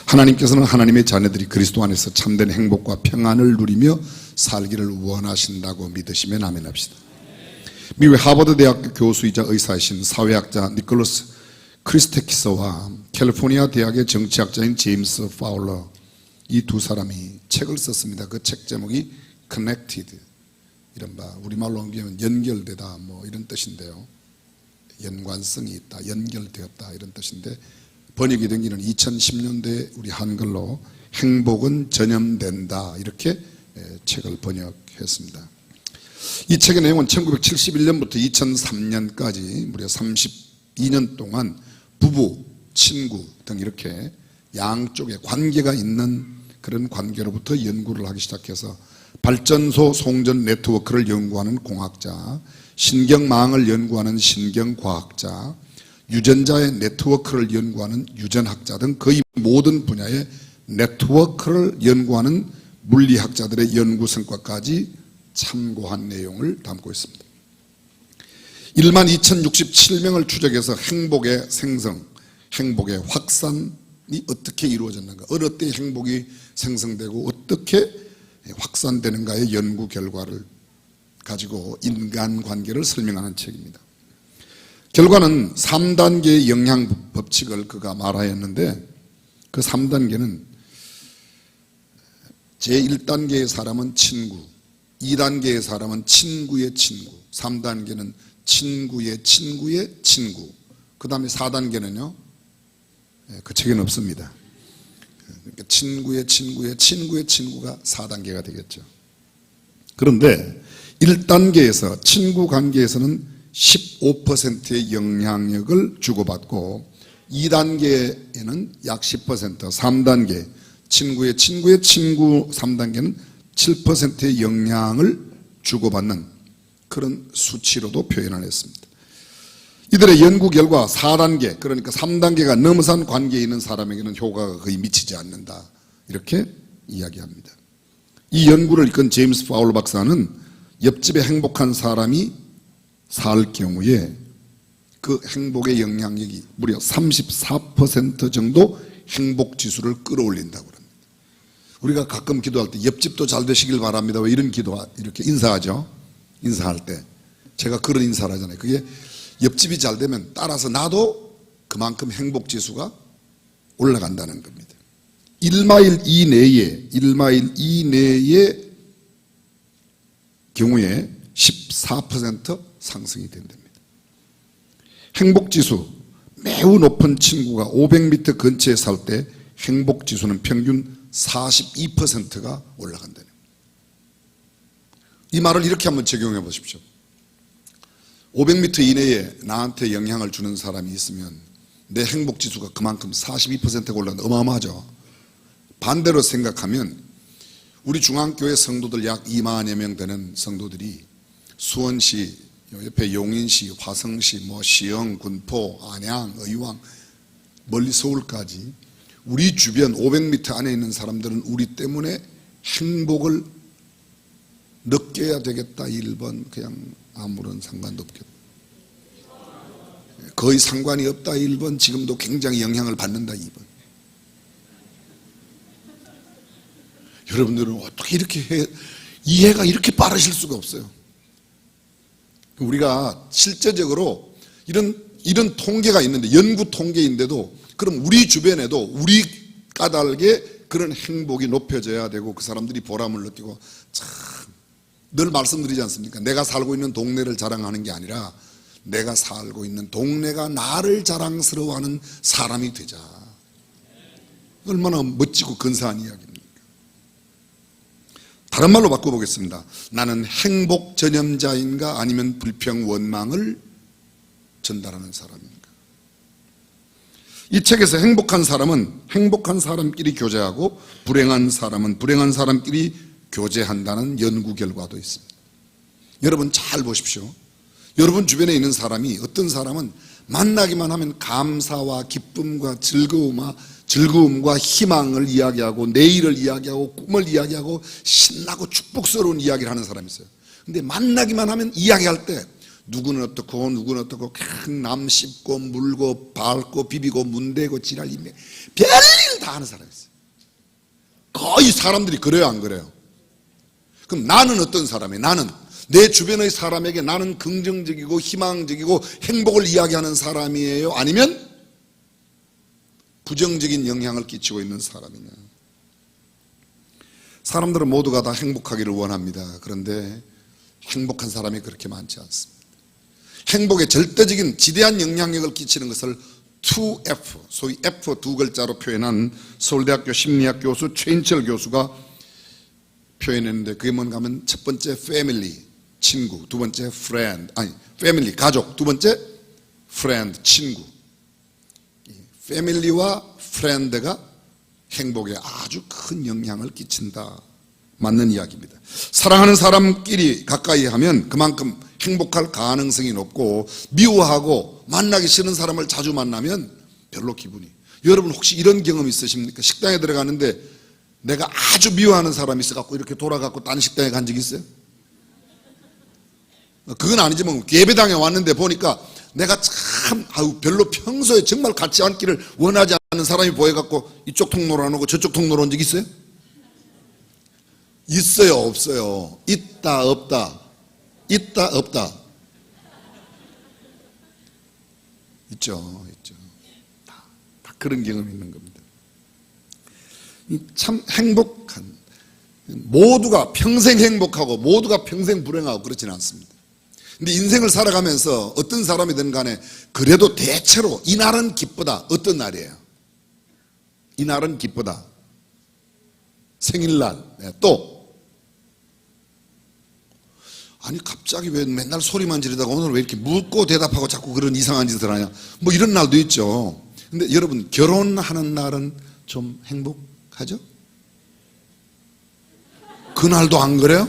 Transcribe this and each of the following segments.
하나님께서는 하나님의 자녀들이 그리스도 안에서 참된 행복과 평안을 누리며 살기를 원하신다고 믿으시면 아멘 합시다. 미국 하버드 대학교 교수이자 의사이신 사회학자 니콜러스 크리스테키스와 캘리포니아 대학의 정치학자인 제임스 파울러, 이 두 사람이 책을 썼습니다. 그 책 제목이 Connected, 이른바 우리말로 옮기면 연결되다 뭐 이런 뜻인데요, 연관성이 있다, 연결되었다 이런 뜻인데, 번역이 된 기는 2010년대에 우리 한글로 행복은 전염된다 이렇게 책을 번역했습니다. 이 책의 내용은 1971년부터 2003년까지 무려 32년 동안 부부, 친구 등 이렇게 양쪽에 관계가 있는 그런 관계로부터 연구를 하기 시작해서 발전소 송전 네트워크를 연구하는 공학자, 신경망을 연구하는 신경과학자, 유전자의 네트워크를 연구하는 유전학자 등 거의 모든 분야의 네트워크를 연구하는 물리학자들의 연구 성과까지 참고한 내용을 담고 있습니다. 12,067명을 추적해서 행복의 생성, 행복의 확산이 어떻게 이루어졌는가, 어느 때 행복이 생성되고 어떻게 확산되는가의 연구 결과를 가지고 인간관계를 설명하는 책입니다. 결과는 3단계의 영향 법칙을 그가 말하였는데, 그 3단계는 제1단계의 사람은 친구, 2단계의 사람은 친구의 친구, 3단계는 친구의 친구의 친구, 그 다음에 4단계는요 그 책에는 없습니다. 그러니까 친구의 친구의 친구의 친구가 4단계가 되겠죠. 그런데 1단계에서 친구 관계에서는 15%의 영향력을 주고받고, 2단계에는 약 10%, 3단계 친구의 친구의 친구 3단계는 7%의 영향을 주고받는 그런 수치로도 표현을 했습니다. 이들의 연구 결과 4단계, 그러니까 3단계가 넘어선 관계에 있는 사람에게는 효과가 거의 미치지 않는다 이렇게 이야기합니다. 이 연구를 이끈 제임스 파울러 박사는 옆집에 행복한 사람이 살 경우에 그 행복의 영향력이 무려 34% 정도 행복지수를 끌어올린다고 합니다. 우리가 가끔 기도할 때 옆집도 잘 되시길 바랍니다, 왜 이런 기도 이렇게 인사하죠. 인사할 때 제가 그런 인사를 하잖아요. 그게 옆집이 잘 되면 따라서 나도 그만큼 행복지수가 올라간다는 겁니다. 1마일 이내의 경우에 14% 상승이 된답니다. 행복지수 매우 높은 친구가 500m 근처에 살 때 행복지수는 평균 42%가 올라간다는 겁니다. 이 말을 이렇게 한번 적용해 보십시오. 500m 이내에 나한테 영향을 주는 사람이 있으면 내 행복지수가 그만큼 42%가 올라간다. 어마어마하죠. 반대로 생각하면 우리 중앙교회 성도들 약 2만여 명 되는 성도들이 수원시, 옆에 용인시, 화성시, 시흥, 군포, 안양, 의왕, 멀리 서울까지 우리 주변 500m 안에 있는 사람들은 우리 때문에 행복을 느껴야 되겠다 1번, 그냥 아무런 상관도 없겠다, 거의 상관이 없다 1번, 지금도 굉장히 영향을 받는다 2번. 여러분들은 어떻게 이렇게 이해가 이렇게 빠르실 수가 없어요. 우리가 실제적으로 이런 통계가 있는데, 연구 통계인데도, 그럼 우리 주변에도 우리 까닭에 그런 행복이 높여져야 되고 그 사람들이 보람을 느끼고, 참 늘 말씀드리지 않습니까? 내가 살고 있는 동네를 자랑하는 게 아니라 내가 살고 있는 동네가 나를 자랑스러워하는 사람이 되자. 얼마나 멋지고 근사한 이야기입니까? 다른 말로 바꿔보겠습니다. 나는 행복 전염자인가 아니면 불평 원망을 전달하는 사람인가? 이 책에서 행복한 사람은 행복한 사람끼리 교제하고 불행한 사람은 불행한 사람끼리 교제한다는 연구 결과도 있습니다. 여러분 잘 보십시오. 여러분 주변에 있는 사람이, 어떤 사람은 만나기만 하면 감사와 기쁨과 즐거움과 희망을 이야기하고 내일을 이야기하고 꿈을 이야기하고 신나고 축복스러운 이야기를 하는 사람이 있어요. 근데 만나기만 하면 이야기할 때 누구는 어떻고 누구는 어떻고 남 씹고 물고 밟고 비비고 문대고 지랄이며 별일 다 하는 사람이 있어요. 거의 사람들이 그래요, 안 그래요? 그럼 나는 어떤 사람이에요? 나는 내 주변의 사람에게 나는 긍정적이고 희망적이고 행복을 이야기하는 사람이에요? 아니면 부정적인 영향을 끼치고 있는 사람이냐? 사람들은 모두가 다 행복하기를 원합니다. 그런데 행복한 사람이 그렇게 많지 않습니다. 행복에 절대적인 지대한 영향력을 끼치는 것을 2F, 소위 F 두 글자로 표현한 서울대학교 심리학 교수 최인철 교수가 표현했는데, 그게 뭔가 하면 첫 번째 패밀리, 친구, 두 번째 프렌드, 패밀리, 가족, 두 번째 프렌드, 친구. 패밀리와 프렌드가 행복에 아주 큰 영향을 끼친다. 맞는 이야기입니다. 사랑하는 사람끼리 가까이 하면 그만큼 행복할 가능성이 높고, 미워하고 만나기 싫은 사람을 자주 만나면 별로 기분이. 여러분 혹시 이런 경험 있으십니까? 식당에 들어가는데 내가 아주 미워하는 사람이 있어갖고 이렇게 돌아가고 다른 식당에 간 적 있어요? 그건 아니지만 예배당에 왔는데 보니까 내가 참 별로 평소에 정말 같이 앉기를 원하지 않는 사람이 보여갖고 이쪽 통로로 안 오고 저쪽 통로로 온 적 있어요? 있어요, 없어요? 있다, 없다? 있다, 없다? 있죠. 다 그런 경험이 있는 겁니다. 참 행복한, 모두가 평생 행복하고 모두가 평생 불행하고 그렇지는 않습니다. 근데 인생을 살아가면서 어떤 사람이든 간에 그래도 대체로 이날은 기쁘다. 어떤 날이에요? 이날은 기쁘다. 생일날. 또 아니 갑자기 왜 맨날 소리만 지르다가 오늘 왜 이렇게 묻고 대답하고 자꾸 그런 이상한 짓을 하냐, 뭐 이런 날도 있죠. 근데 여러분 결혼하는 날은 좀 행복하죠? 그날도 안 그래요?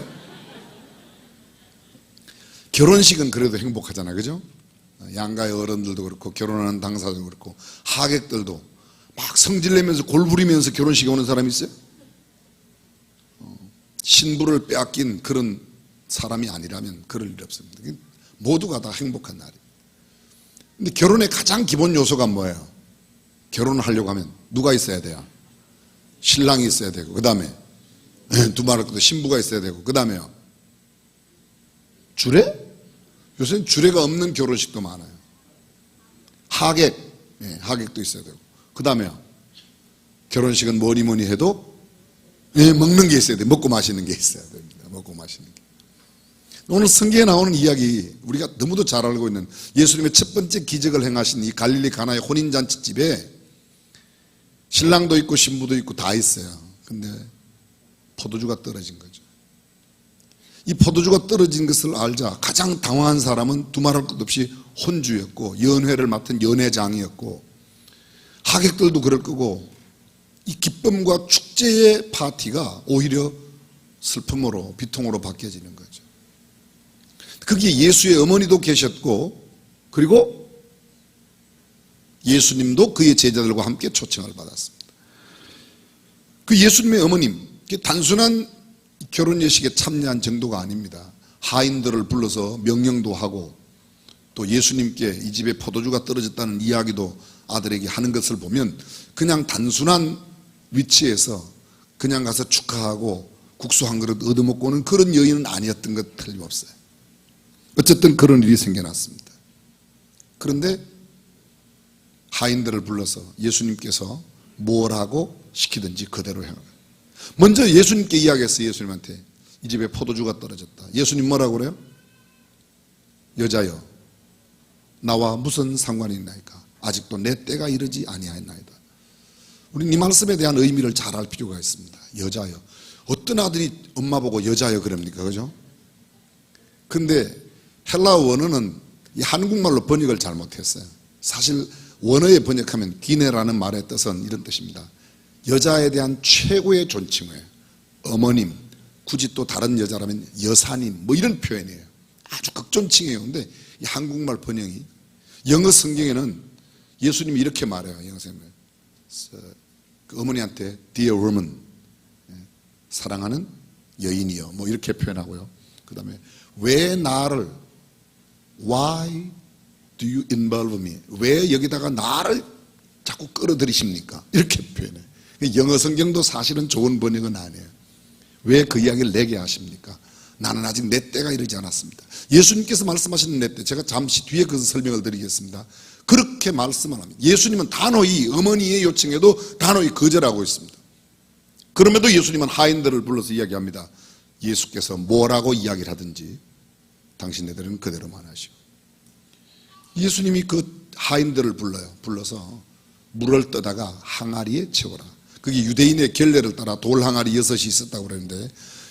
결혼식은 그래도 행복하잖아요, 그죠? 양가의 어른들도 그렇고 결혼하는 당사자도 그렇고 하객들도 막 성질내면서 골부리면서 결혼식에 오는 사람이 있어요? 신부를 빼앗긴 그런 사람이 아니라면 그럴 일 없습니다. 모두가 다 행복한 날이에요. 근데 결혼의 가장 기본 요소가 뭐예요? 결혼을 하려고 하면 누가 있어야 돼요? 신랑이 있어야 되고, 그 다음에 두말할 것도 신부가 있어야 되고, 그 다음에요 주례? 요새는 주례가 없는 결혼식도 많아요. 하객, 하객도 있어야 되고, 그 다음에요 결혼식은 뭐니 해도 먹는 게 있어야 돼요. 먹고 마시는 게 있어야 됩니다. 먹고 마시는 게. 오늘 성경에 나오는 이야기, 우리가 너무도 잘 알고 있는 예수님의 첫 번째 기적을 행하신 이 갈릴리 가나의 혼인잔치집에 신랑도 있고 신부도 있고 다 있어요. 근데 포도주가 떨어진 거죠. 이 포도주가 떨어진 것을 알자 가장 당황한 사람은 두말할 것 없이 혼주였고, 연회를 맡은 연회장이었고, 하객들도 그럴 거고, 이 기쁨과 축제의 파티가 오히려 슬픔으로, 비통으로 바뀌어지는 거죠. 거기에 예수의 어머니도 계셨고, 그리고 예수님도 그의 제자들과 함께 초청을 받았습니다. 그 예수님의 어머님, 단순한 결혼 예식에 참여한 정도가 아닙니다. 하인들을 불러서 명령도 하고, 또 예수님께 이 집에 포도주가 떨어졌다는 이야기도 아들에게 하는 것을 보면 그냥 단순한 위치에서 그냥 가서 축하하고 국수 한 그릇 얻어먹고 오는 그런 여인은 아니었던 것 틀림없어요. 어쨌든 그런 일이 생겨났습니다. 그런데 하인들을 불러서 예수님께서 뭐라고 시키든지 그대로 해요. 먼저 예수님께 이야기했어요. 예수님한테 이 집에 포도주가 떨어졌다. 예수님 뭐라고 그래요? 여자여, 나와 무슨 상관이 있나이까? 아직도 내 때가 이르지 아니하였나이다. 우리 이 말씀에 대한 의미를 잘 알 필요가 있습니다. 여자여, 어떤 아들이 엄마 보고 여자여 그럽니까? 그죠? 근데 헬라어 원어는 이 한국말로 번역을 잘못했어요. 사실 원어에 번역하면 기네라는 말의 뜻은 이런 뜻입니다. 여자에 대한 최고의 존칭어예요. 어머님, 굳이 또 다른 여자라면 여사님, 뭐 이런 표현이에요. 아주 극존칭이에요. 근데 이 한국말 번역이, 영어 성경에는 예수님이 이렇게 말해요. 영어 성경에 그 어머니한테 Dear woman, 사랑하는 여인이요, 뭐 이렇게 표현하고요. 그 다음에 왜 나를 Why do you involve me? 왜 여기다가 나를 자꾸 끌어들이십니까? 이렇게 표현해요. 영어 성경도 사실은 좋은 번역은 아니에요. 왜 그 이야기를 내게 하십니까? 나는 아직 내 때가 이르지 않았습니다. 예수님께서 말씀하시는 내 때, 제가 잠시 뒤에 그 설명을 드리겠습니다. 그렇게 말씀을 합니다. 예수님은 단호히 어머니의 요청에도 단호히 거절하고 있습니다. 그럼에도 예수님은 하인들을 불러서 이야기합니다. 예수께서 뭐라고 이야기를 하든지 당신네들은 그대로만 하시고. 예수님이 그 하인들을 불러서 물을 떠다가 항아리에 채워라. 그게 유대인의 결례를 따라 돌 항아리 6이 있었다고 그러는데,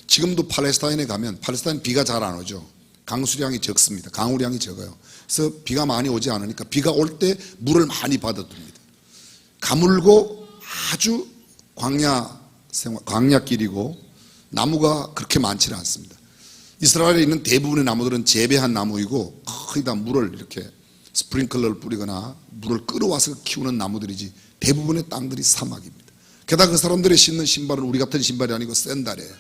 지금도 팔레스타인에 가면, 팔레스타인 비가 잘 안 오죠. 강수량이 적습니다. 강우량이 적어요. 그래서 비가 많이 오지 않으니까 비가 올 때 물을 많이 받아둡니다. 가물고 아주 광야길이고 나무가 그렇게 많지는 않습니다. 이스라엘에 있는 대부분의 나무들은 재배한 나무이고 거의 다 물을 이렇게 스프링클러를 뿌리거나 물을 끌어와서 키우는 나무들이지, 대부분의 땅들이 사막입니다. 게다가 그 사람들이 신는 신발은 우리 같은 신발이 아니고 샌들이에요.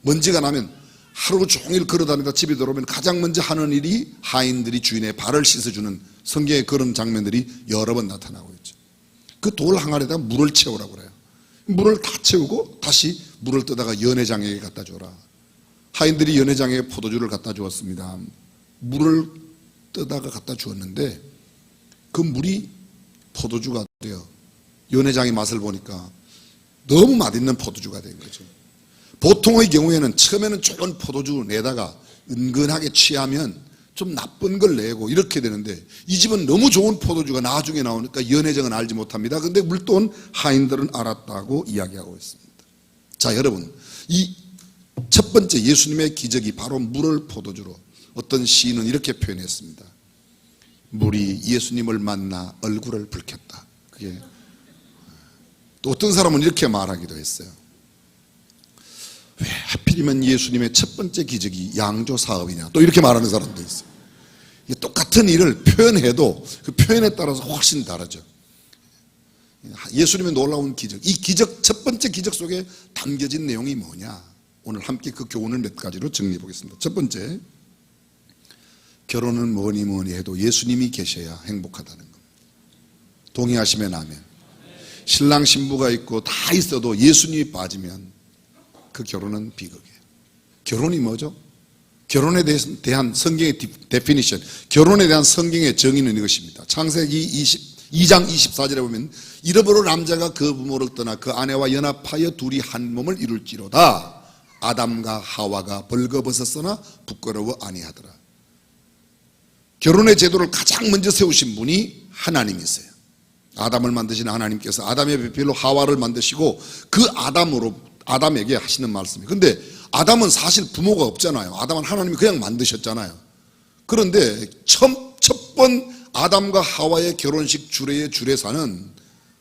먼지가 나면 하루 종일 걸어다니다 집에 들어오면 가장 먼저 하는 일이 하인들이 주인의 발을 씻어주는, 성경에 그런 장면들이 여러 번 나타나고 있죠. 그 돌 항아리에다 물을 채우라고 그래요. 물을 다 채우고 다시 물을 떠다가 연회장에게 갖다 줘라. 하인들이 연회장에 포도주를 갖다 주었습니다. 물을 떠다가 갖다 주었는데 그 물이 포도주가 돼요. 연회장의 맛을 보니까 너무 맛있는 포도주가 된 거죠. 보통의 경우에는 처음에는 좋은 포도주 내다가 은근하게 취하면 좀 나쁜 걸 내고 이렇게 되는데, 이 집은 너무 좋은 포도주가 나중에 나오니까 연회장은 알지 못합니다. 그런데 물돈 하인들은 알았다고 이야기하고 있습니다. 자, 여러분, 이 첫 번째 예수님의 기적이 바로 물을 포도주로, 어떤 시인은 이렇게 표현했습니다. 물이 예수님을 만나 얼굴을 붉혔다. 그게 또 어떤 사람은 이렇게 말하기도 했어요. 왜 하필이면 예수님의 첫 번째 기적이 양조 사업이냐, 또 이렇게 말하는 사람도 있어요. 똑같은 일을 표현해도 그 표현에 따라서 훨씬 다르죠. 예수님의 놀라운 기적, 이 기적, 첫 번째 기적 속에 담겨진 내용이 뭐냐, 오늘 함께 그 교훈을 몇 가지로 정리해 보겠습니다. 첫 번째, 결혼은 뭐니 해도 예수님이 계셔야 행복하다는 겁니다. 동의하시면 아멘. 신랑 신부가 있고 다 있어도 예수님이 빠지면 그 결혼은 비극이에요. 결혼이 뭐죠? 결혼에 대한 성경의 데피니션, 결혼에 대한 성경의 정의는 이것입니다. 창세기 2장 24절에 보면 이러므로 남자가 그 부모를 떠나 그 아내와 연합하여 둘이 한 몸을 이룰지로다. 아담과 하와가 벌거벗었으나 부끄러워 아니하더라. 결혼의 제도를 가장 먼저 세우신 분이 하나님이세요. 아담을 만드신 하나님께서 아담의 배필로 하와를 만드시고 그 아담에게 하시는 말씀이에요. 근데 아담은 사실 부모가 없잖아요. 아담은 하나님이 그냥 만드셨잖아요. 그런데 첫 번 아담과 하와의 결혼식 주례의 주례사는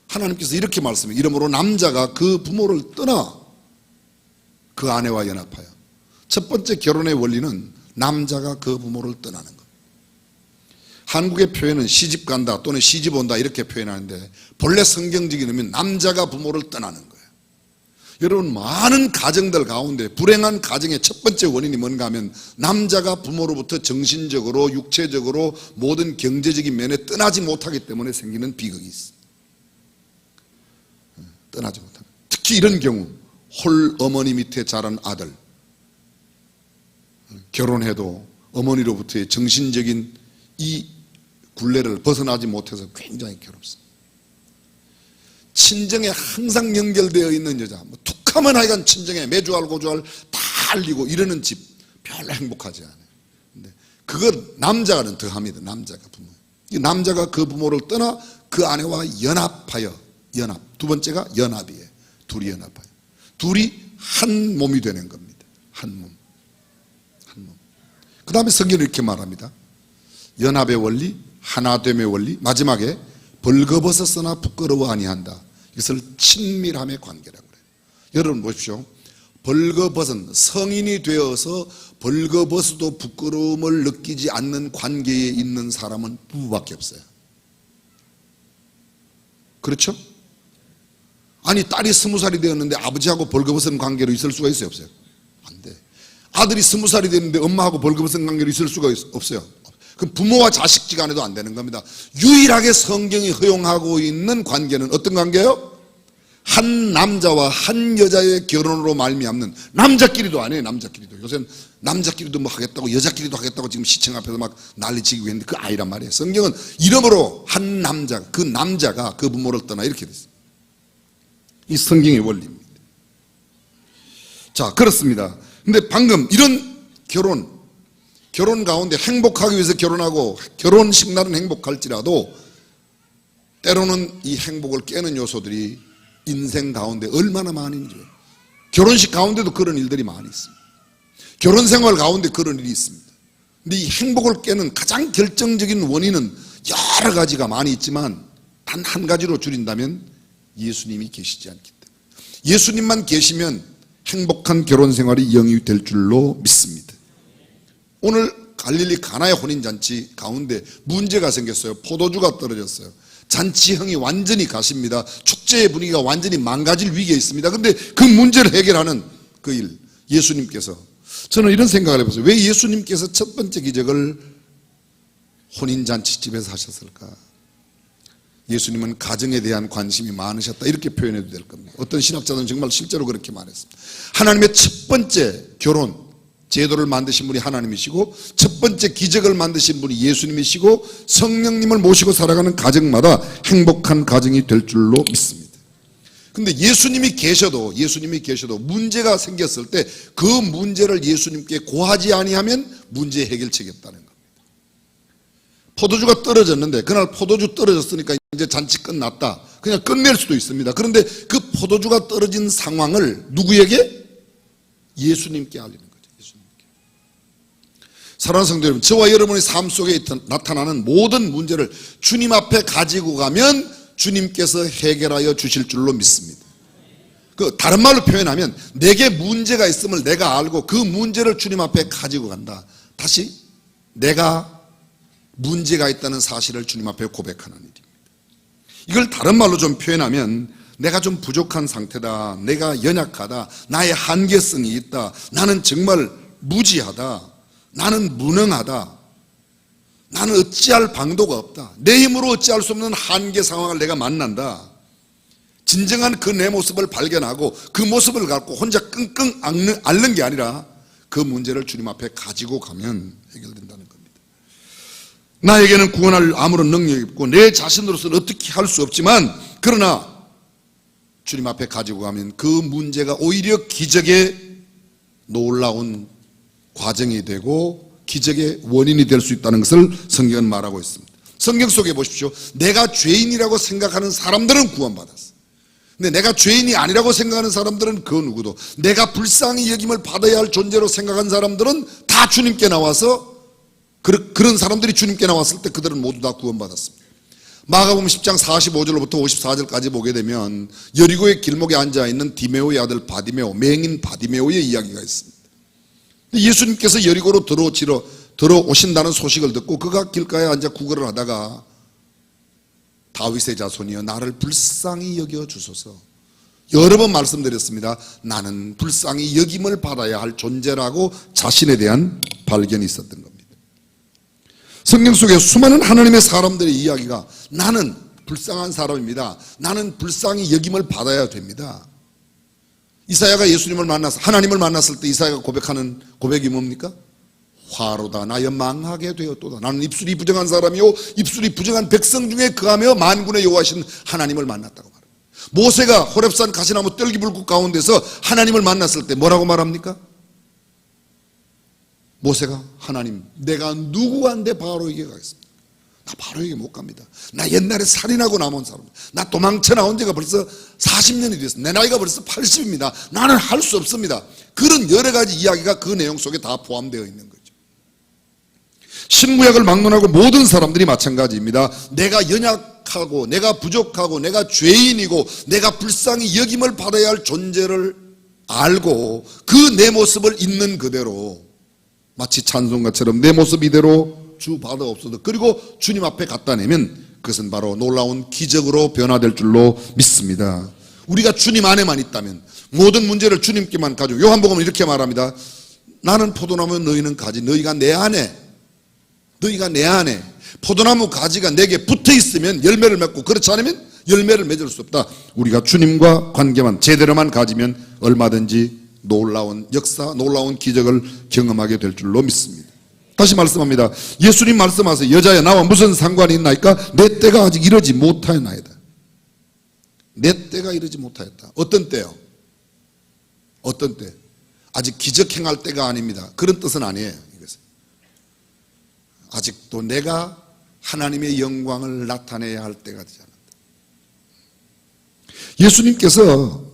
하나님께서 이렇게 말씀해요. 이러므로 남자가 그 부모를 떠나 그 아내와 연합하여. 첫 번째 결혼의 원리는 남자가 그 부모를 떠나는 것. 한국의 표현은 시집 간다 또는 시집 온다 이렇게 표현하는데, 본래 성경적인 의미는 남자가 부모를 떠나는 거예요. 여러분, 많은 가정들 가운데 불행한 가정의 첫 번째 원인이 뭔가 하면 남자가 부모로부터 정신적으로 육체적으로 모든 경제적인 면에 떠나지 못하기 때문에 생기는 비극이 있어요. 떠나지 못하는. 특히 이런 경우 홀 어머니 밑에 자란 아들, 결혼해도 어머니로부터의 정신적인 이 굴레를 벗어나지 못해서 굉장히 괴롭습니다. 친정에 항상 연결되어 있는 여자, 툭하면 하여간 친정에 매주알 고주알 다 알리고 이러는 집 별로 행복하지 않아요. 근데 그걸 남자는 더합니다. 남자가 부모. 이 남자가 그 부모를 떠나 그 아내와 연합하여, 두 번째가 연합이에요. 둘이 연합하여. 둘이 한 몸이 되는 겁니다. 한 몸. 그 다음에 성경은 이렇게 말합니다. 연합의 원리, 하나됨의 원리, 마지막에 벌거벗었으나 부끄러워 아니한다. 이것을 친밀함의 관계라고 그래요. 여러분 보십시오. 벌거벗은, 성인이 되어서 벌거벗어도 부끄러움을 느끼지 않는 관계에 있는 사람은 부부밖에 없어요. 그렇죠? 아니, 딸이 20살이 되었는데 아버지하고 벌거벗은 관계로 있을 수가 있어요, 없어요? 안 돼. 아들이 20살이 됐는데 엄마하고 벌거벗은 관계로 있을 수가 없어요. 그럼 부모와 자식 간에도 안 되는 겁니다. 유일하게 성경이 허용하고 있는 관계는 어떤 관계예요? 한 남자와 한 여자의 결혼으로 말미암는, 남자끼리도 안 해요. 남자끼리도 요새는 남자끼리도 뭐 하겠다고 여자끼리도 하겠다고 지금 시청 앞에서 막 난리치고 있는데 그 아니란 말이에요. 성경은 이름으로 한 남자, 그 남자가 그 부모를 떠나 이렇게 됐어요. 이 성경의 원리입니다. 자, 그렇습니다. 근데 방금 이런 결혼 가운데 행복하기 위해서 결혼하고 결혼식 날은 행복할지라도 때로는 이 행복을 깨는 요소들이 인생 가운데 얼마나 많은지, 결혼식 가운데도 그런 일들이 많이 있습니다. 결혼 생활 가운데 그런 일이 있습니다. 근데 이 행복을 깨는 가장 결정적인 원인은 여러 가지가 많이 있지만 단 한 가지로 줄인다면 예수님이 계시지 않기 때문에, 예수님만 계시면 행복한 결혼 생활이 영위될 줄로 믿습니다. 오늘 갈릴리 가나의 혼인잔치 가운데 문제가 생겼어요. 포도주가 떨어졌어요. 잔치형이 완전히 가십니다. 축제의 분위기가 완전히 망가질 위기에 있습니다. 그런데 그 문제를 해결하는 그 일, 예수님께서, 저는 이런 생각을 해봤어요. 왜 예수님께서 첫 번째 기적을 혼인잔치집에서 하셨을까? 예수님은 가정에 대한 관심이 많으셨다, 이렇게 표현해도 될 겁니다. 어떤 신학자들은 정말 실제로 그렇게 말했습니다. 하나님의 첫 번째 결혼 제도를 만드신 분이 하나님이시고, 첫 번째 기적을 만드신 분이 예수님이시고, 성령님을 모시고 살아가는 가정마다 행복한 가정이 될 줄로 믿습니다. 근데 예수님이 계셔도 문제가 생겼을 때 그 문제를 예수님께 고하지 아니하면 문제 해결책이 없다는 겁니다. 포도주가 떨어졌는데 그날 포도주 떨어졌으니까 이제 잔치 끝났다, 그냥 끝낼 수도 있습니다. 그런데 그 포도주가 떨어진 상황을 누구에게? 예수님께 알리는 거예요. 사랑하는 성도 여러분, 저와 여러분의 삶 속에 나타나는 모든 문제를 주님 앞에 가지고 가면 주님께서 해결하여 주실 줄로 믿습니다. 그 다른 말로 표현하면 내게 문제가 있음을 내가 알고 그 문제를 주님 앞에 가지고 간다. 다시 내가 문제가 있다는 사실을 주님 앞에 고백하는 일입니다. 이걸 다른 말로 좀 표현하면 내가 좀 부족한 상태다, 내가 연약하다, 나의 한계성이 있다, 나는 정말 무지하다, 나는 무능하다, 나는 어찌할 방도가 없다, 내 힘으로 어찌할 수 없는 한계 상황을 내가 만난다. 진정한 그 내 모습을 발견하고 그 모습을 갖고 혼자 끙끙 앓는 게 아니라 그 문제를 주님 앞에 가지고 가면 해결된다는 겁니다. 나에게는 구원할 아무런 능력이 없고 내 자신으로서는 어떻게 할 수 없지만, 그러나 주님 앞에 가지고 가면 그 문제가 오히려 기적의 놀라운 과정이 되고 기적의 원인이 될 수 있다는 것을 성경은 말하고 있습니다. 성경 속에 보십시오. 내가 죄인이라고 생각하는 사람들은 구원받았어. 근데 내가 죄인이 아니라고 생각하는 사람들은 그 누구도, 내가 불쌍히 여김을 받아야 할 존재로 생각한 사람들은 다 주님께 나와서, 그런 사람들이 주님께 나왔을 때 그들은 모두 다 구원받았습니다. 마가복음 10장 45절로부터 54절까지 보게 되면 여리고의 길목에 앉아있는 디메오의 아들 바디메오, 맹인 바디메오의 이야기가 있습니다. 예수님께서 여리고로 들어오신다는 소식을 듣고 그가 길가에 앉아 구걸을 하다가 다윗의 자손이여 나를 불쌍히 여겨 주소서, 여러 번 말씀드렸습니다. 나는 불쌍히 여김을 받아야 할 존재라고 자신에 대한 발견이 있었던 겁니다. 성경 속에 수많은 하나님의 사람들의 이야기가 나는 불쌍한 사람입니다, 나는 불쌍히 여김을 받아야 됩니다. 이사야가 예수님을 만나서 하나님을 만났을 때 이사야가 고백하는 고백이 뭡니까? 화로다 나여 망하게 되었도다. 나는 입술이 부정한 사람이요 입술이 부정한 백성 중에 거하며 만군의 여호와신 하나님을 만났다고 말합니다. 모세가 호렙산 가시나무 떨기불꽃 가운데서 하나님을 만났을 때 뭐라고 말합니까? 모세가 하나님 내가 누구한테 바로에게 가겠습니까? 나 바로에게 못 갑니다. 나 옛날에 살인하고 남은 사람, 나 도망쳐 나온 지가 벌써 40년이 됐습니다. 내 나이가 벌써 80입니다. 나는 할 수 없습니다. 그런 여러 가지 이야기가 그 내용 속에 다 포함되어 있는 거죠. 신구약을 막론하고 모든 사람들이 마찬가지입니다. 내가 연약하고 내가 부족하고 내가 죄인이고 내가 불쌍히 여김을 받아야 할 존재를 알고 그 내 모습을 있는 그대로, 마치 찬송가처럼 내 모습 이대로 주 받아옵소서, 그리고 주님 앞에 갖다 내면 그것은 바로 놀라운 기적으로 변화될 줄로 믿습니다. 우리가 주님 안에만 있다면 모든 문제를 주님께만 가지고, 요한복음은 이렇게 말합니다. 나는 포도나무 너희는 가지, 너희가 내 안에 너희가 내 안에 포도나무 가지가 내게 붙어 있으면 열매를 맺고 그렇지 않으면 열매를 맺을 수 없다. 우리가 주님과 관계만 제대로만 가지면 얼마든지 놀라운 역사, 놀라운 기적을 경험하게 될 줄로 믿습니다. 다시 말씀합니다. 예수님 말씀하세요. 여자야 나와 무슨 상관이 있나이까? 내 때가 아직 이르지 못하였나이다. 내 때가 이르지 못하였다. 어떤 때요? 어떤 때? 아직 기적 행할 때가 아닙니다. 그런 뜻은 아니에요. 이것은. 아직도 내가 하나님의 영광을 나타내야 할 때가 되지 않았다. 예수님께서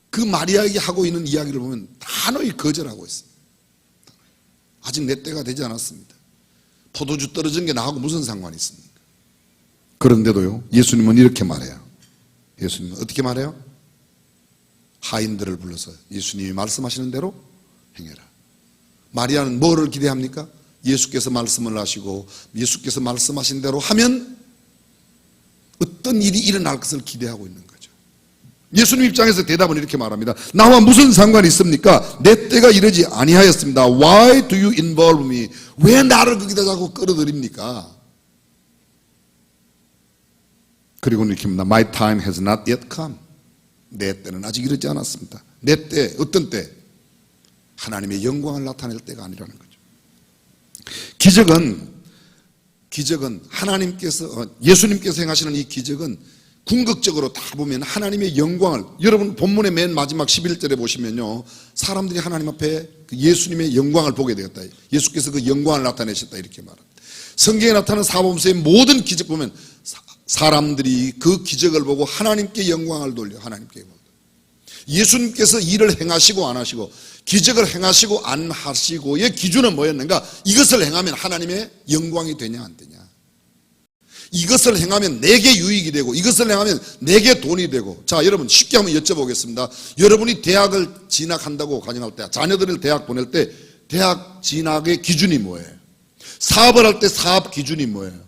그 마리아에게 하고 있는 이야기를 보면 단호히 거절하고 있습니다. 아직 내 때가 되지 않았습니다. 포도주 떨어진 게 나하고 무슨 상관이 있습니까? 그런데도요, 예수님은 이렇게 말해요. 예수님은 어떻게 말해요? 하인들을 불러서 예수님이 말씀하시는 대로 행해라. 마리아는 뭐를 기대합니까? 예수께서 말씀을 하시고 예수께서 말씀하신 대로 하면 어떤 일이 일어날 것을 기대하고 있는 거죠. 예수님 입장에서 대답은 이렇게 말합니다. 나와 무슨 상관이 있습니까? 내 때가 이르지 아니하였습니다. Why do you involve me? 왜 나를 거기다 자꾸 끌어들입니까? 그리고 이렇게 합니다. My time has not yet come. 내 때는 아직 이르지 않았습니다. 내 때, 어떤 때? 하나님의 영광을 나타낼 때가 아니라는 거죠. 기적은 하나님께서, 예수님께서 행하시는 이 기적은 궁극적으로 다 보면 하나님의 영광을, 여러분 본문의 맨 마지막 11절에 보시면요, 사람들이 하나님 앞에 예수님의 영광을 보게 되었다. 예수께서 그 영광을 나타내셨다 이렇게 말합니다. 성경에 나타나는 사범서의 모든 기적 보면 사람들이 그 기적을 보고 하나님께 영광을 돌려, 하나님께 영광을 돌려. 예수님께서 일을 행하시고 안 하시고, 기적을 행하시고 안 하시고의 기준은 뭐였는가? 이것을 행하면 하나님의 영광이 되냐 안 되냐, 이것을 행하면 내게 유익이 되고 이것을 행하면 내게 돈이 되고. 자, 여러분 쉽게 한번 여쭤보겠습니다. 여러분이 대학을 진학한다고 가정할 때, 자녀들을 대학 보낼 때 대학 진학의 기준이 뭐예요? 사업을 할 때 사업 기준이 뭐예요?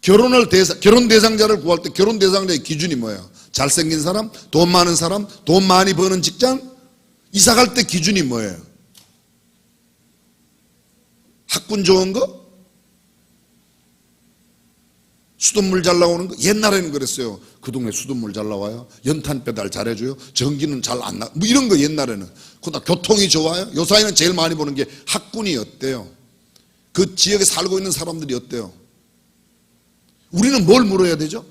결혼 대상자를 구할 때 결혼 대상자의 기준이 뭐예요? 잘생긴 사람, 돈 많은 사람, 돈 많이 버는 직장? 이사 갈 때 기준이 뭐예요? 학군 좋은 거? 수돗물 잘 나오는 거? 옛날에는 그랬어요. 그 동네 수돗물 잘 나와요? 연탄 배달 잘해줘요? 전기는 잘 안 나, 뭐 이런 거 옛날에는. 그러다 교통이 좋아요? 요사이는 제일 많이 보는 게 학군이 어때요? 그 지역에 살고 있는 사람들이 어때요? 우리는 뭘 물어야 되죠?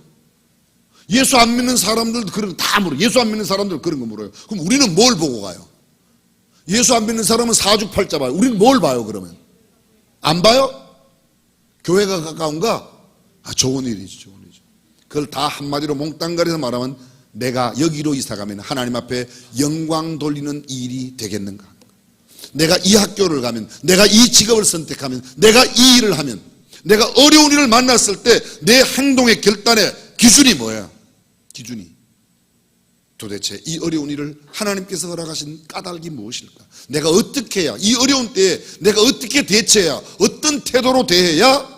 예수 안 믿는 사람들도 그런 거 다 물어요. 예수 안 믿는 사람들 그런 거 물어요. 그럼 우리는 뭘 보고 가요? 예수 안 믿는 사람은 사주팔자 봐요. 우리는 뭘 봐요 그러면? 안 봐요? 교회가 가까운가? 좋은 일이죠, 좋은 일이죠. 그걸 다 한마디로 몽땅 가려서 말하면 내가 여기로 이사가면 하나님 앞에 영광 돌리는 일이 되겠는가? 내가 이 학교를 가면, 내가 이 직업을 선택하면, 내가 이 일을 하면, 내가 어려운 일을 만났을 때 내 행동의 결단의 기준이 뭐야? 기준이 도대체 이 어려운 일을 하나님께서 허락하신 까닭이 무엇일까? 내가 어떻게 해야, 이 어려운 때에 내가 어떻게 대처해야, 어떤 태도로 대해야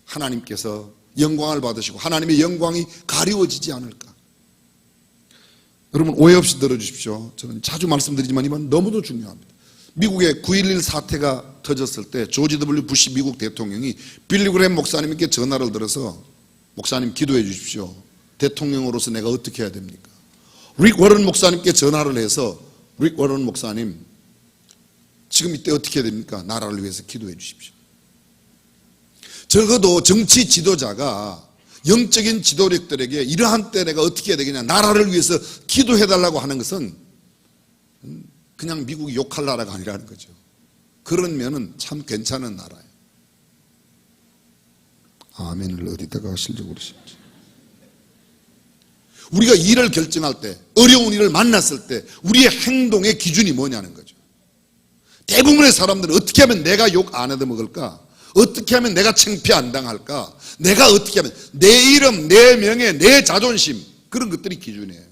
하나님께서 영광을 받으시고 하나님의 영광이 가리워지지 않을까? 여러분 오해 없이 들어주십시오. 저는 자주 말씀드리지만 이건 너무도 중요합니다. 미국의 9.11 사태가 터졌을 때 조지 W 부시 미국 대통령이 빌리 그레햄 목사님께 전화를 들어서 목사님 기도해 주십시오. 대통령으로서 내가 어떻게 해야 됩니까? 릭 워런 목사님께 전화를 해서 릭 워런 목사님 지금 이때 어떻게 해야 됩니까? 나라를 위해서 기도해 주십시오. 적어도 정치 지도자가 영적인 지도력들에게 이러한 때 내가 어떻게 해야 되겠냐, 나라를 위해서 기도해 달라고 하는 것은 그냥 미국이 욕할 나라가 아니라는 거죠. 그러면은 참 괜찮은 나라예요. 아멘을 어디다가 하시려고 그러십니까? 우리가 일을 결정할 때, 어려운 일을 만났을 때 우리의 행동의 기준이 뭐냐는 거죠. 대부분의 사람들은 어떻게 하면 내가 욕 안 얻어먹을까? 어떻게 하면 내가 창피 안 당할까? 내가 어떻게 하면 내 이름, 내 명예, 내 자존심, 그런 것들이 기준이에요.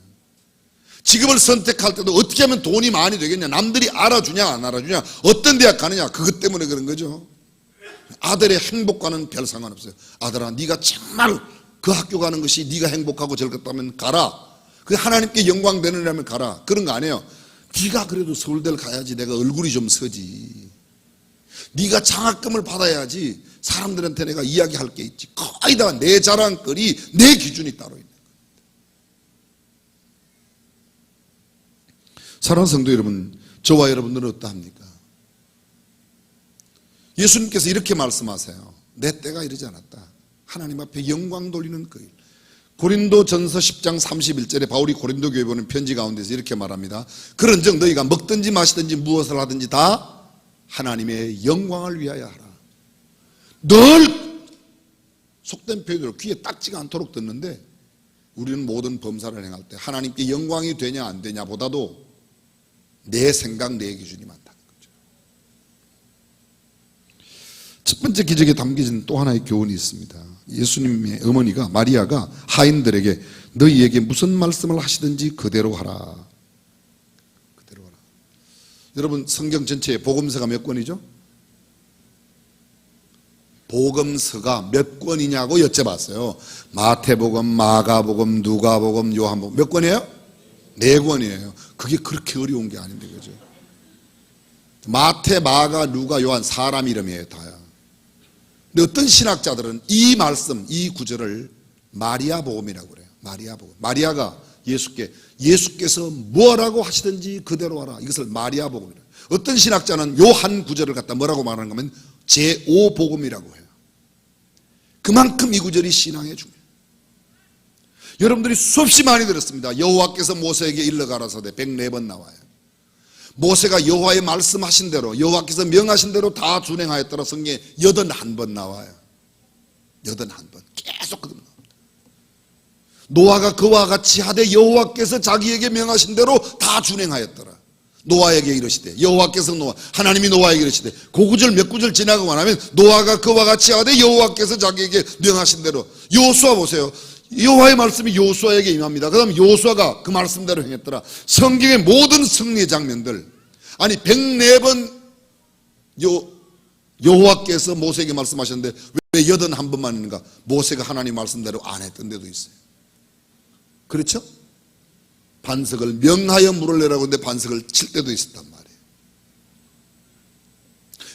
직업을 선택할 때도 어떻게 하면 돈이 많이 되겠냐, 남들이 알아주냐 안 알아주냐, 어떤 대학 가느냐, 그것 때문에 그런 거죠. 아들의 행복과는 별 상관없어요. 아들아, 네가 정말 그 학교 가는 것이 네가 행복하고 즐겁다면 가라. 그 하나님께 영광 되느냐면 가라. 그런 거 아니에요. 네가 그래도 서울대를 가야지 내가 얼굴이 좀 서지. 네가 장학금을 받아야지 사람들한테 내가 이야기할 게 있지. 거의 다 내 자랑거리, 내 기준이 따로 있는 거예요. 사랑하는 성도 여러분, 저와 여러분들은 어떠합니까? 예수님께서 이렇게 말씀하세요. 내 때가 이르지 않았다. 하나님 앞에 영광 돌리는 그 일. 고린도전서 10장 31절에 바울이 고린도 교회에 보낸 편지 가운데서 이렇게 말합니다. 그런즉 너희가 먹든지 마시든지 무엇을 하든지 다 하나님의 영광을 위하여 하라. 늘 속된 표현으로 귀에 딱지가 않도록 듣는데, 우리는 모든 범사를 행할 때 하나님께 영광이 되냐 안 되냐 보다도 내 생각, 내 기준이 많다는 거죠. 첫 번째 기적에 담겨진 또 하나의 교훈이 있습니다. 예수님의 어머니가, 마리아가 하인들에게 너희에게 무슨 말씀을 하시든지 그대로 하라. 그대로 하라. 여러분, 성경 전체에 복음서가 몇 권이죠? 복음서가 몇 권이냐고 여쭤봤어요. 마태복음, 마가복음, 누가복음, 요한복음 몇 권이에요? 4권이에요. 그게 그렇게 어려운 게 아닌데, 그죠? 마태, 마가, 누가, 요한 사람 이름이에요, 다야. 근데 어떤 신학자들은 이 말씀, 이 구절을 마리아 복음이라고 그래요. 마리아 복음. 마리아가 예수께서 뭐라고 하시든지 그대로 하라. 이것을 마리아 복음이래요. 어떤 신학자는 요 한 구절을 갖다 뭐라고 말하는 거면 제5복음이라고 해요. 그만큼 이 구절이 신앙의 중요해요. 여러분들이 수없이 많이 들었습니다. 여호와께서 모세에게 일러 가라사대 104번 나와요. 모세가 여호와의 말씀하신 대로, 여호와께서 명하신 대로 다 준행하였더라. 성경에 81번 나와요. 81번 계속 나옵니다. 노아가 그와 같이 하되 여호와께서 자기에게 명하신 대로 다 준행하였더라. 노아에게 이르시되, 여호와께서 하나님이 노아에게 이르시되, 그 구절 몇 구절 지나가고 나면 노아가 그와 같이 하되 여호와께서 자기에게 명하신 대로. 여호수아 보세요. 여호와의 말씀이 여호수아에게 임합니다. 그 다음 여호수아가 그 말씀대로 행했더라. 성경의 모든 승리의 장면들, 아니 104번 여호와께서 모세에게 말씀하셨는데 왜 81번만 있는가? 모세가 하나님 말씀대로 안 했던 데도 있어요. 그렇죠? 반석을 명하여 물을 내라고 했는데 반석을 칠 때도 있었단 말이에요.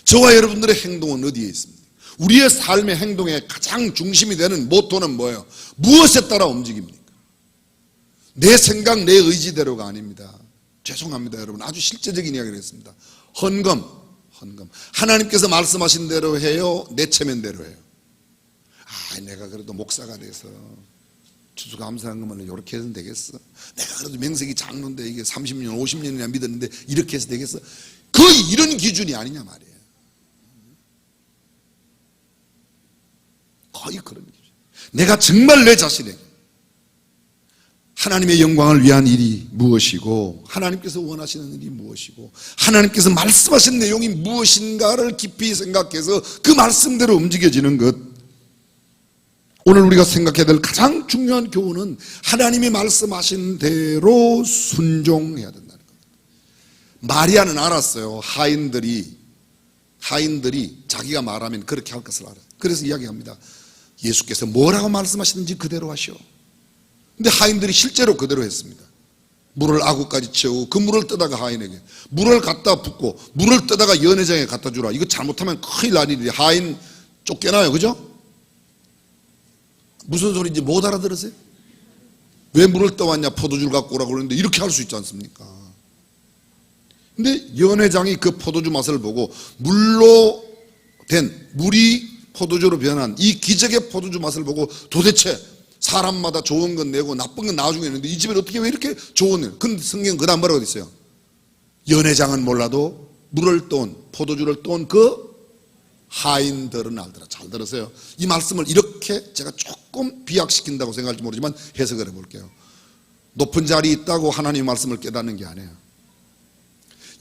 저와 여러분들의 행동은 어디에 있습니까? 우리의 삶의 행동의 가장 중심이 되는 모토는 뭐예요? 무엇에 따라 움직입니까? 내 생각, 내 의지대로가 아닙니다. 죄송합니다, 여러분. 아주 실제적인 이야기를 했습니다. 헌금. 하나님께서 말씀하신 대로 해요? 내 체면대로 해요? 내가 그래도 목사가 돼서 추수감사한금을 이렇게 해서 되겠어? 내가 그래도 명색이 장로인데 이게 30년, 50년이나 믿었는데 이렇게 해서 되겠어? 거의 이런 기준이 아니냐 말이에요. 거의 그런 기준. 내가 정말 내 자신에게 하나님의 영광을 위한 일이 무엇이고, 하나님께서 원하시는 일이 무엇이고, 하나님께서 말씀하신 내용이 무엇인가를 깊이 생각해서 그 말씀대로 움직여지는 것. 오늘 우리가 생각해야 될 가장 중요한 교훈은 하나님이 말씀하신 대로 순종해야 된다는 겁니다. 마리아는 알았어요. 하인들이 자기가 말하면 그렇게 할 것을 알아요. 그래서 이야기합니다. 예수께서 뭐라고 말씀하시는지 그대로 하시오. 근데 하인들이 실제로 그대로 했습니다. 물을 아구까지 채우고 그 물을 떠다가 하인에게, 물을 갖다 붓고 물을 떠다가 연회장에 갖다 주라. 이거 잘못하면 큰일 날 일이, 하인 쫓겨나요. 그죠? 무슨 소리인지 못 알아들으세요? 왜 물을 떠왔냐? 포도주를 갖고 오라고 그러는데 이렇게 할 수 있지 않습니까? 근데 연회장이 그 포도주 맛을 보고 물로 된, 물이 포도주로 변한 이 기적의 포도주 맛을 보고 도대체 사람마다 좋은 건 내고 나쁜 건 나중에 있는데 이 집에 어떻게 왜 이렇게 좋은 일? 근데 성경 그 다음 뭐라고 했어요? 연회장은 몰라도 물을 떠온, 포도주를 떠온 그 하인들은 알더라. 잘 들으세요. 이 말씀을 이렇게 제가 조금 비약시킨다고 생각할지 모르지만 해석을 해볼게요. 높은 자리에 있다고 하나님의 말씀을 깨닫는 게 아니에요.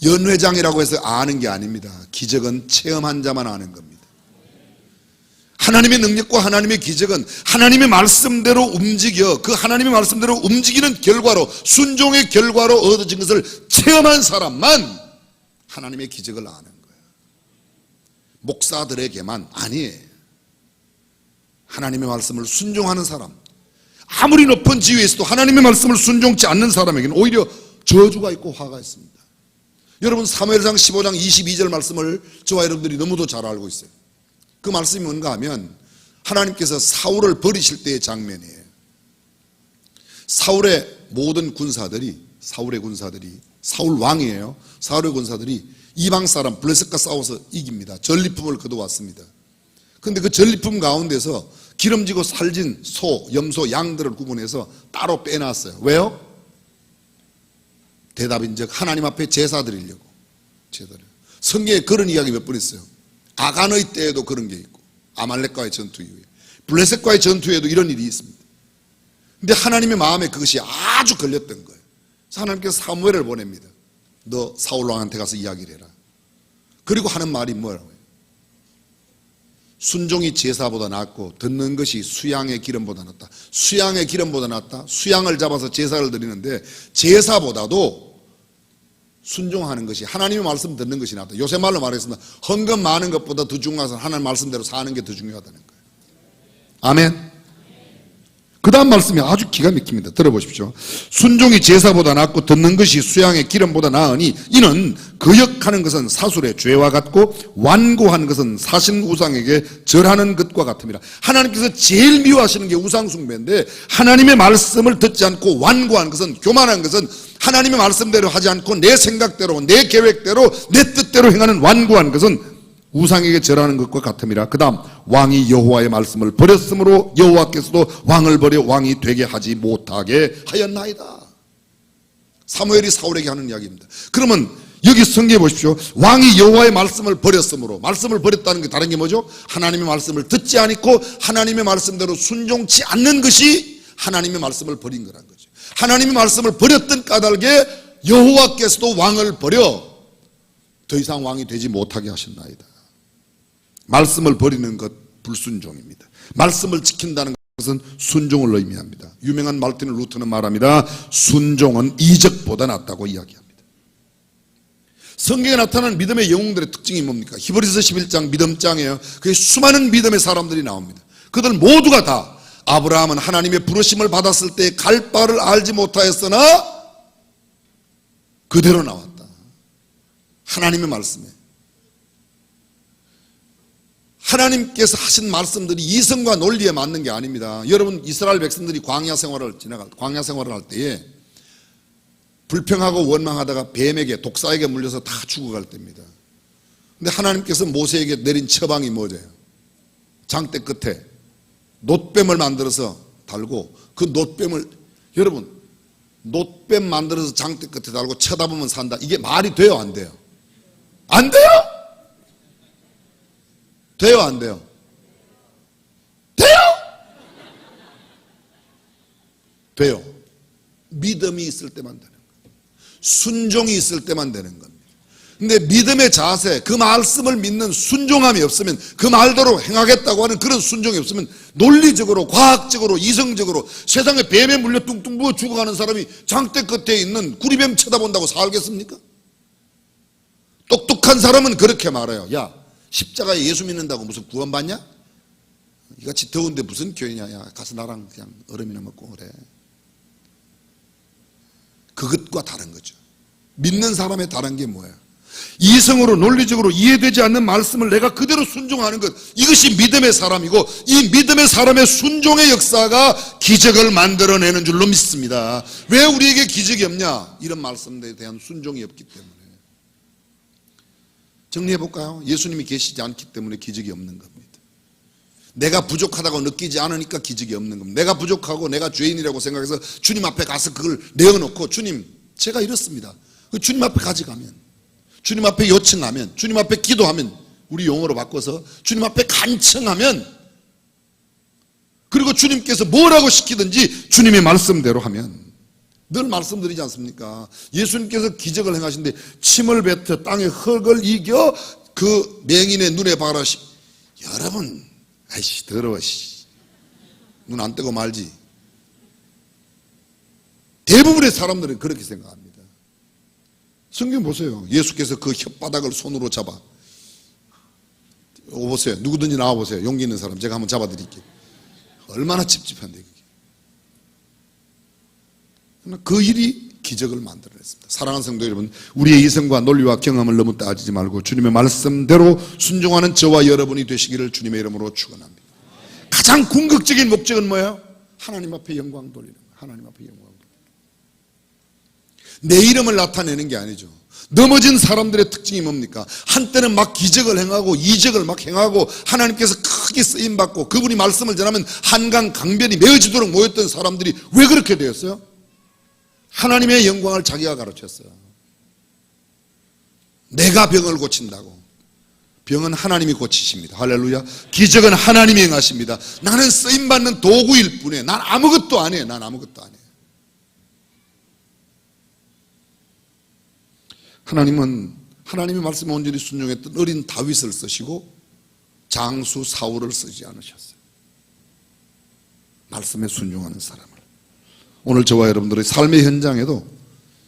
연회장이라고 해서 아는 게 아닙니다. 기적은 체험한 자만 아는 겁니다. 하나님의 능력과 하나님의 기적은 하나님의 말씀대로 움직여, 그 하나님의 말씀대로 움직이는 결과로, 순종의 결과로 얻어진 것을 체험한 사람만 하나님의 기적을 아는 거예요. 목사들에게만 아니에요. 하나님의 말씀을 순종하는 사람, 아무리 높은 지위에 있어도 하나님의 말씀을 순종치 않는 사람에게는 오히려 저주가 있고 화가 있습니다. 여러분 사무엘상 15장 22절 말씀을 저와 여러분들이 너무도 잘 알고 있어요. 그 말씀이 뭔가 하면 하나님께서 사울을 버리실 때의 장면이에요. 사울의 모든 군사들이, 사울 왕이에요. 사울의 군사들이 이방 사람 블레셋과 싸워서 이깁니다. 전리품을 거둬왔습니다. 그런데 그 전리품 가운데서 기름지고 살진 소, 염소, 양들을 구분해서 따로 빼놨어요. 왜요? 대답인즉 하나님 앞에 제사 드리려고. 성경에 그런 이야기 몇 번 있어요. 아간의 때에도 그런 게 있고, 아말렉과의 전투 이후에, 블레셋과의 전투에도 이런 일이 있습니다. 근데 하나님의 마음에 그것이 아주 걸렸던 거예요. 그래서 하나님께서 사무엘을 보냅니다. 너 사울 왕한테 가서 이야기를 해라. 그리고 하는 말이 뭐라고요? 순종이 제사보다 낫고 듣는 것이 수양의 기름보다 낫다. 수양의 기름보다 낫다. 수양을 잡아서 제사를 드리는데 제사보다도 순종하는 것이, 하나님의 말씀 듣는 것이 낫다. 요새 말로 말했습니다. 헌금 많은 것보다 더 중요한 것은 하나님 말씀대로 사는 게 더 중요하다는 거예요. 아멘. 그 다음 말씀이 아주 기가 막힙니다. 들어보십시오. 순종이 제사보다 낫고 듣는 것이 수양의 기름보다 나으니 이는 거역하는 것은 사술의 죄와 같고 완고한 것은 사신 우상에게 절하는 것과 같음이라. 하나님께서 제일 미워하시는 게 우상 숭배인데, 하나님의 말씀을 듣지 않고 완고한 것은, 교만한 것은 하나님의 말씀대로 하지 않고 내 생각대로, 내 계획대로, 내 뜻대로 행하는 완고한 것은 우상에게 절하는 것과 같음이라. 그 다음, 왕이 여호와의 말씀을 버렸으므로 여호와께서도 왕을 버려 왕이 되게 하지 못하게 하였나이다. 사무엘이 사울에게 하는 이야기입니다. 그러면 여기 성경에 보십시오. 왕이 여호와의 말씀을 버렸으므로, 말씀을 버렸다는 게 다른 게 뭐죠? 하나님의 말씀을 듣지 않고 하나님의 말씀대로 순종치 않는 것이 하나님의 말씀을 버린 거란 거죠. 하나님의 말씀을 버렸던 까닭에 여호와께서도 왕을 버려 더 이상 왕이 되지 못하게 하셨나이다. 말씀을 버리는 것 불순종입니다. 말씀을 지킨다는 것은 순종을 의미합니다. 유명한 말틴 루터는 말합니다. 순종은 이적보다 낫다고 이야기합니다. 성경에 나타나는 믿음의 영웅들의 특징이 뭡니까? 히브리서 11장 믿음장이에요. 그게 수많은 믿음의 사람들이 나옵니다. 그들 모두가 다 아브라함은 하나님의 부르심을 받았을 때 갈 바를 알지 못하였으나 그대로 나왔다. 하나님의 말씀에, 하나님께서 하신 말씀들이 이성과 논리에 맞는 게 아닙니다. 여러분, 이스라엘 백성들이 광야 생활을 할 때에 불평하고 원망하다가 뱀에게, 독사에게 물려서 다 죽어갈 때입니다. 근데 하나님께서 모세에게 내린 처방이 뭐예요? 장대 끝에 놋뱀을 만들어서 달고, 그 놋뱀을, 여러분, 놋뱀 만들어서 장대 끝에 달고 쳐다보면 산다. 이게 말이 돼요, 안 돼요? 안 돼요? 돼요, 안 돼요? 돼요? 돼요. 믿음이 있을 때만 되는 거예요. 순종이 있을 때만 되는 겁니다. 근데 믿음의 자세, 그 말씀을 믿는 순종함이 없으면, 그 말대로 행하겠다고 하는 그런 순종이 없으면 논리적으로, 과학적으로, 이성적으로 세상에 뱀에 물려 뚱뚱 부어 죽어가는 사람이 장대 끝에 있는 구리뱀 쳐다본다고 살겠습니까? 똑똑한 사람은 그렇게 말해요. 야, 십자가에 예수 믿는다고 무슨 구원받냐? 이같이 더운데 무슨 교회냐? 야, 가서 나랑 그냥 얼음이나 먹고 그래. 그것과 다른 거죠. 믿는 사람의 다른 게 뭐예요? 이성으로, 논리적으로 이해되지 않는 말씀을 내가 그대로 순종하는 것, 이것이 믿음의 사람이고, 이 믿음의 사람의 순종의 역사가 기적을 만들어내는 줄로 믿습니다. 왜 우리에게 기적이 없냐? 이런 말씀에 대한 순종이 없기 때문에. 정리해볼까요? 예수님이 계시지 않기 때문에 기적이 없는 겁니다. 내가 부족하다고 느끼지 않으니까 기적이 없는 겁니다. 내가 부족하고 내가 죄인이라고 생각해서 주님 앞에 가서 그걸 내어놓고, 주님, 제가 이렇습니다. 주님 앞에 가져가면, 주님 앞에 요청하면, 주님 앞에 기도하면, 우리 용어로 바꿔서 주님 앞에 간청하면, 그리고 주님께서 뭐라고 시키든지 주님의 말씀대로 하면, 늘 말씀드리지 않습니까? 예수님께서 기적을 행하신데 침을 뱉어 땅의 흙을 이겨 그 맹인의 눈에 바라시. 여러분, 아이씨 더러워, 눈 안 떼고 말지. 대부분의 사람들은 그렇게 생각합니다. 성경 보세요. 예수께서 그 혓바닥을 손으로 잡아, 오보세요. 누구든지 나와보세요. 용기 있는 사람 제가 한번 잡아드릴게요. 얼마나 찝찝한데 그게. 그 일이 기적을 만들어냈습니다. 사랑하는 성도 여러분, 우리의 이성과 논리와 경험을 너무 따지지 말고 주님의 말씀대로 순종하는 저와 여러분이 되시기를 주님의 이름으로 축원합니다. 가장 궁극적인 목적은 뭐예요? 하나님 앞에 영광 돌리는 거예요. 하나님 앞에 영광 돌리는 거예요. 내 이름을 나타내는 게 아니죠. 넘어진 사람들의 특징이 뭡니까? 한때는 막 기적을 행하고 이적을 막 행하고 하나님께서 크게 쓰임받고 그분이 말씀을 전하면 한강 강변이 메어지도록 모였던 사람들이 왜 그렇게 되었어요? 하나님의 영광을 자기가 가르쳤어요. 내가 병을 고친다고. 병은 하나님이 고치십니다. 할렐루야. 기적은 하나님이 행하십니다. 나는 쓰임받는 도구일 뿐이에요. 난 아무것도 안 해요. 난 아무것도 안 해요. 하나님은 하나님의 말씀에 온전히 순종했던 어린 다윗을 쓰시고 장수 사울을 쓰지 않으셨어요. 말씀에 순종하는 사람을. 오늘 저와 여러분들의 삶의 현장에도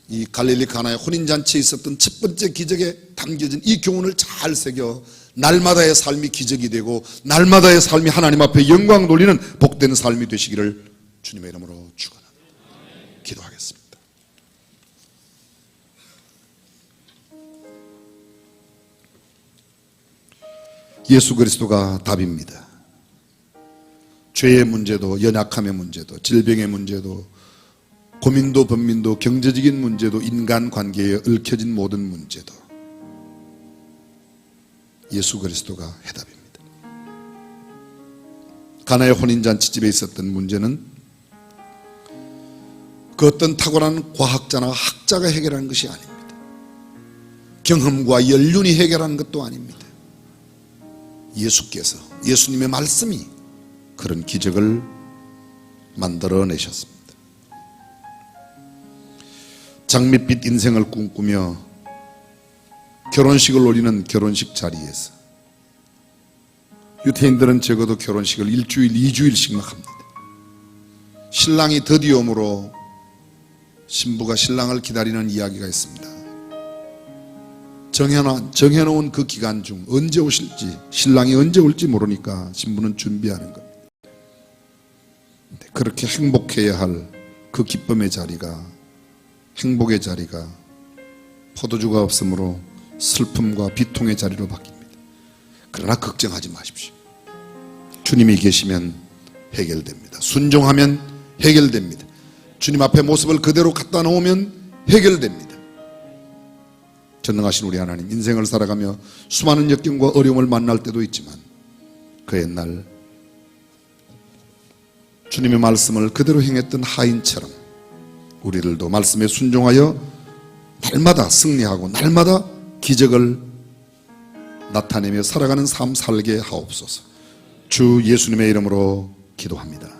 이 갈릴리 가나의 혼인잔치에 있었던 첫 번째 기적에 담겨진 이 교훈을 잘 새겨 날마다의 삶이 기적이 되고 날마다의 삶이 하나님 앞에 영광 돌리는 복된 삶이 되시기를 주님의 이름으로 축원합니다. 기도하겠습니다. 예수 그리스도가 답입니다. 죄의 문제도, 연약함의 문제도, 질병의 문제도, 고민도 번민도, 경제적인 문제도, 인간관계에 얽혀진 모든 문제도 예수 그리스도가 해답입니다. 가나의 혼인잔치집에 있었던 문제는 그 어떤 탁월한 과학자나 학자가 해결하는 것이 아닙니다. 경험과 연륜이 해결하는 것도 아닙니다. 예수께서, 예수님의 말씀이 그런 기적을 만들어내셨습니다. 장밋빛 인생을 꿈꾸며 결혼식을 올리는 결혼식 자리에서 유태인들은 적어도 결혼식을 일주일, 2주일씩 막 합니다. 신랑이 드디어 오므로 신부가 신랑을 기다리는 이야기가 있습니다. 정해놓은 그 기간 중 언제 오실지, 신랑이 언제 올지 모르니까 신부는 준비하는 겁니다. 그렇게 행복해야 할 그 기쁨의 자리가, 행복의 자리가 포도주가 없으므로 슬픔과 비통의 자리로 바뀝니다. 그러나 걱정하지 마십시오. 주님이 계시면 해결됩니다. 순종하면 해결됩니다. 주님 앞에 모습을 그대로 갖다 놓으면 해결됩니다. 전능하신 우리 하나님, 인생을 살아가며 수많은 역경과 어려움을 만날 때도 있지만 그 옛날 주님의 말씀을 그대로 행했던 하인처럼 우리들도 말씀에 순종하여 날마다 승리하고 날마다 기적을 나타내며 살아가는 삶 살게 하옵소서. 주 예수님의 이름으로 기도합니다.